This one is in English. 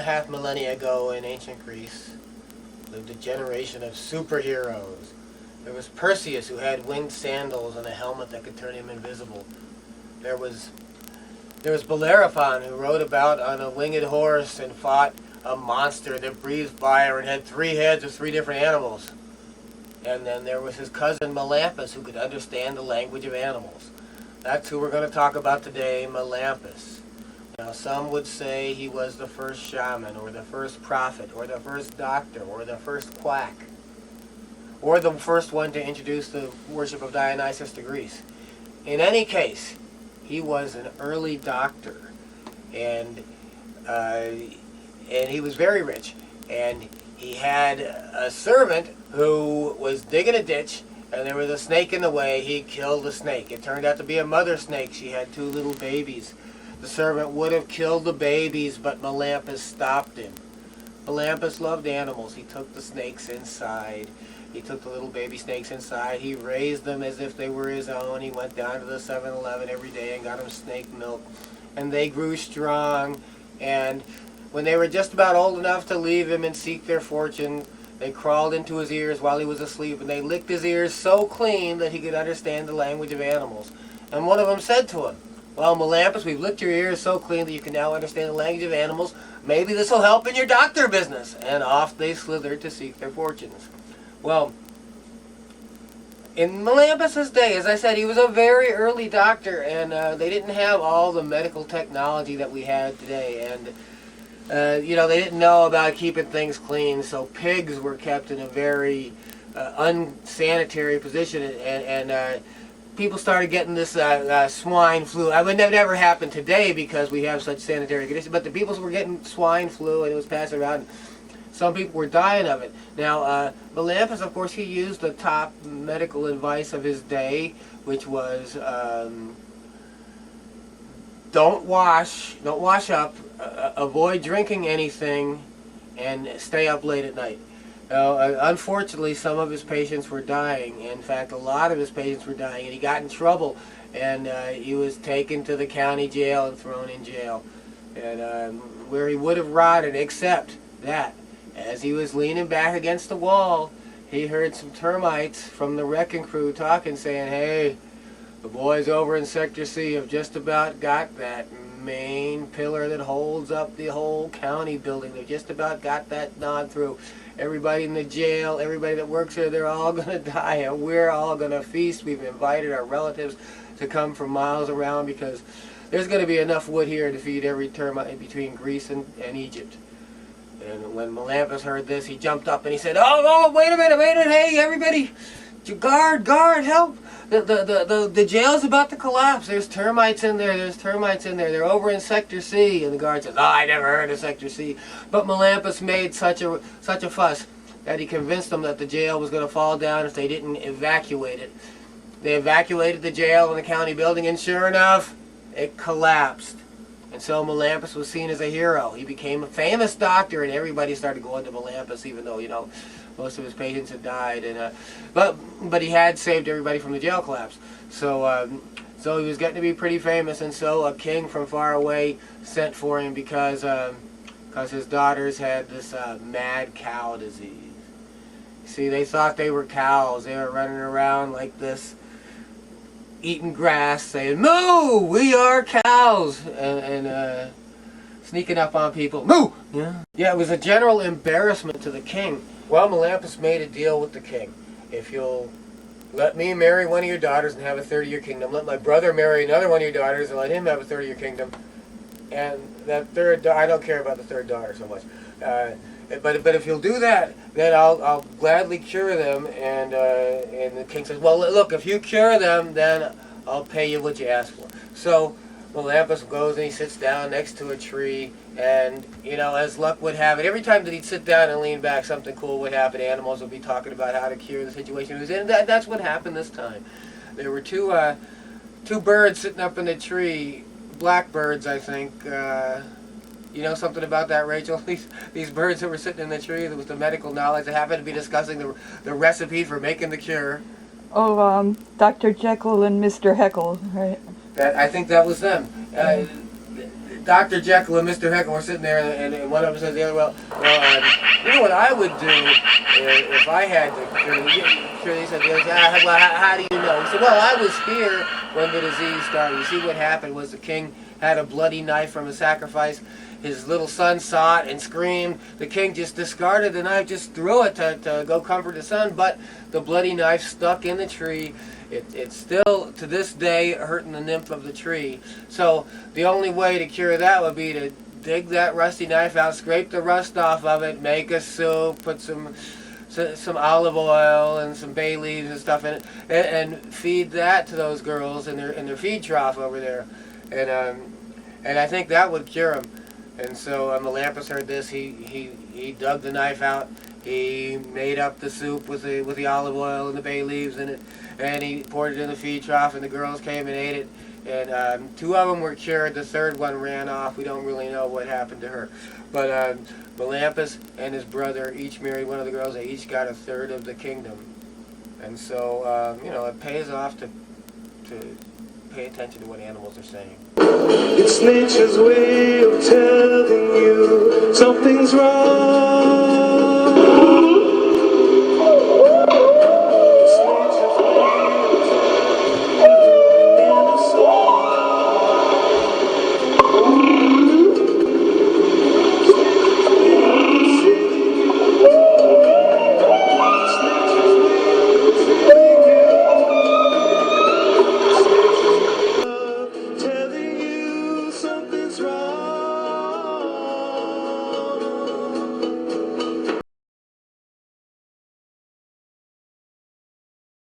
1.5 millennia ago in ancient Greece lived a generation of superheroes. There was Perseus, who had winged sandals and a helmet that could turn him invisible. There was Bellerophon, who rode about on a winged horse and fought a monster that breathed fire and had 3 heads of 3 different animals. And then there was his cousin Melampos, who could understand the language of animals. That's who we're going to talk about today, Melampos. Now, some would say he was the first shaman, or the first prophet, or the first doctor, or the first quack, or the first one to introduce the worship of Dionysus to Greece. In any case, he was an early doctor, and he was very rich. And he had a servant who was digging a ditch, and there was a snake in the way. He killed the snake. It turned out to be a mother snake. She had 2 little babies. The servant would have killed the babies, but Melampos stopped him. Melampos loved animals. He took the snakes inside. He took the little baby snakes inside. He raised them as if they were his own. He went down to the 7-Eleven every day and got them snake milk. And they grew strong. And when they were just about old enough to leave him and seek their fortune, they crawled into his ears while he was asleep, and they licked his ears so clean that he could understand the language of animals. And one of them said to him, "Well, Melampos, we've licked your ears so clean that you can now understand the language of animals. Maybe this will help in your doctor business." And off they slithered to seek their fortunes. Well, in Melampos' day, as I said, he was a very early doctor, and they didn't have all the medical technology that we had today. And they didn't know about keeping things clean, so pigs were kept in a very unsanitary position, and people started getting this swine flu. I would never happen today because we have such sanitary conditions, but the people were getting swine flu, and it was passing around. Some people were dying of it. Now, Melampos, of course, he used the top medical advice of his day, which was don't wash up, avoid drinking anything, and stay up late at night. Unfortunately, some of his patients were dying. In fact, a lot of his patients were dying, and he got in trouble, and he was taken to the county jail and thrown in jail, and where he would have rotted, except that as he was leaning back against the wall, he heard some termites from the wrecking crew talking, saying, "Hey, the boys over in Sector C have just about got that main pillar that holds up the whole county building. They've just about got that gnawed through. Everybody in the jail, everybody that works here, they're all going to die, and we're all going to feast. We've invited our relatives to come from miles around because there's going to be enough wood here to feed every termite between Greece and Egypt." And when Melampos heard this, he jumped up and he said, "Oh, wait a minute, hey, everybody, guard, help. The jail's about to collapse. There's termites in there. They're over in Sector C." And the guard says, "Oh, I never heard of Sector C." But Melampos made such a fuss that he convinced them that the jail was going to fall down if they didn't evacuate it. They evacuated the jail and the county building, and sure enough, it collapsed. And so Melampos was seen as a hero. He became a famous doctor, and everybody started going to Melampos, even though, most of his patients had died. And but he had saved everybody from the jail collapse. So he was getting to be pretty famous, and so a king from far away sent for him because his daughters had this mad cow disease. See, they thought they were cows. They were running around like this, eating grass, saying, "Moo! We are cows!" and sneaking up on people. "Moo!" Yeah, it was a general embarrassment to the king. Well, Melampos made a deal with the king. "If you'll let me marry one of your daughters and have a third of your kingdom, let my brother marry another one of your daughters and let him have a third of your kingdom, and that third, I don't care about the third daughter so much. But if you'll do that, then I'll gladly cure them." And the king says, "Well, look, if you cure them, then I'll pay you what you ask for." So Melampos goes and he sits down next to a tree, and as luck would have it, every time that he'd sit down and lean back, something cool would happen. Animals would be talking about how to cure the situation he was in. That's what happened this time. There were two birds sitting up in the tree, blackbirds, I think. You know something about that, Rachel? These birds that were sitting in the tree with the medical knowledge, they happened to be discussing the recipe for making the cure. Oh, Dr. Jekyll and Mr. Heckle, right? I think that was them. Dr. Jekyll and Mr. Hyde were sitting there, and one of them says to the other, you know what I would do if I had to cure these? He said, well, how do you know? He said, well, I was here when the disease started. You see, what happened was the king had a bloody knife from a sacrifice. His little son saw it and screamed. The king just discarded the knife, just threw it to go comfort his son, but the bloody knife stuck in the tree. It's still, to this day, hurting the nymph of the tree. So the only way to cure that would be to dig that rusty knife out, scrape the rust off of it, make a soup, put some olive oil and some bay leaves and stuff in it, and feed that to those girls in their feed trough over there. And I think that would cure them. And so Melampos heard this. He dug the knife out. He made up the soup with the olive oil and the bay leaves in it, and he poured it in the feed trough, and the girls came and ate it. And 2 of them were cured. The 3rd one ran off. We don't really know what happened to her. But Melampos and his brother each married one of the girls. They each got 1/3 of the kingdom. And so, it pays off to pay attention to what animals are saying. It's nature's way of telling you something's wrong.